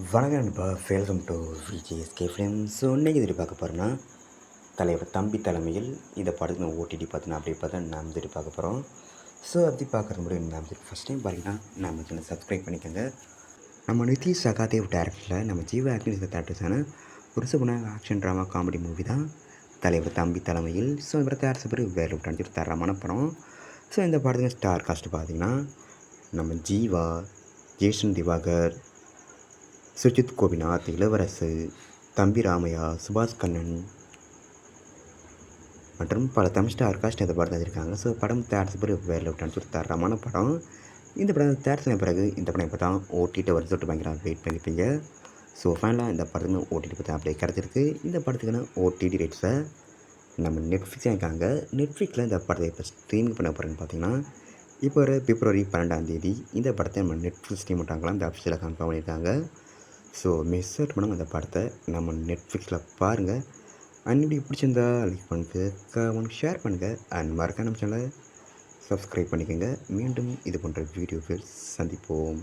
வணக்கம் நண்பா, welcome to VJSK friends. So இன்றைக்கி இதில் பார்க்க போகிறோன்னா தலைவர் தம்பி தலைமையில் இந்த படத்தை ஓடிடி பார்த்தினா அப்படி பார்த்தா நாம் இதில் பார்க்க போகிறோம். ஸோ அப்படி பார்க்குறது முடியும் நாம் இதுக்கு ஃபஸ்ட் டைம் பார்த்தீங்கன்னா நம்ம சேனல் சப்ஸ்கிரைப் பண்ணிக்கோங்க. நம்ம நிதிஷ் சகாதேவ் டேரக்டரில் நம்ம ஜீவா ஆக்டிங் தேட்டர்ஸான ஒரு Suguna action drama comedy movie தான் தலைவர் தம்பி தலைமையில். ஸோ இவரை தயாரித்த பிறகு வேறு விட்டு தரமான படம். ஸோ இந்த படத்துக்கு ஸ்டார் காஸ்ட் பார்த்திங்கன்னா நம்ம ஜீவா, ஜேசன் திவாகர், சுஜித் கோபிநாத், இளவரசு, தம்பி ராமையா, சுபாஷ் கண்ணன் மற்றும் பல தமிழ் ஸ்டார் காஸ்ட் இந்த படத்தை இருக்காங்க. ஸோ படம் தயாரித்த பிறகு வேறு லெஃப்ட் சொல்லி தரமான படம். இந்த படம் தயாரித்த பிறகு இந்த படம் இப்போ தான் ஓடிடி வருது சொல்லிட்டு பயங்கர வெயிட் பண்ணியிருப்பீங்க. ஸோ ஃபைனலாக இந்த படத்துக்கு ஓடிடி பற்றி அப்படியே கிடச்சிருக்கு. இந்த படத்துக்கான ஓடிடி ரேட்ஸை நம்ம நெட்ஃப்ளிக்ஸாக இருக்காங்க. நெட்ஃப்ளிக்ஸில் இந்த படத்தை இப்போ ஸ்ட்ரீமிங் பண்ண போகிறேன்னு பார்த்தீங்கன்னா இப்போ ஒரு பிப்ரவரி 12 இந்த படத்தை நம்ம நெட்ஃப்ளிக்ஸ் ஸ்ட்ரீம் பண்ணுறாங்களா இந்த அஃபிஷியலாக கன்ஃபார்ம் பண்ணியிருக்காங்க. ஸோ மிஸ் அவுட் பண்ணாமல் அந்த படத்தை நம்ம நெட்ஃப்ளிக்ஸில் பாருங்கள். அண்ட் இப்படி பிடிச்சிருந்தா லைக் பண்ணுங்கள், ஷேர் பண்ணுங்கள் அண்ட் மறக்காம நம்ம சேனலை சப்ஸ்கிரைப் பண்ணிக்கோங்க. மீண்டும் இது போன்ற வீடியோவில் சந்திப்போம்.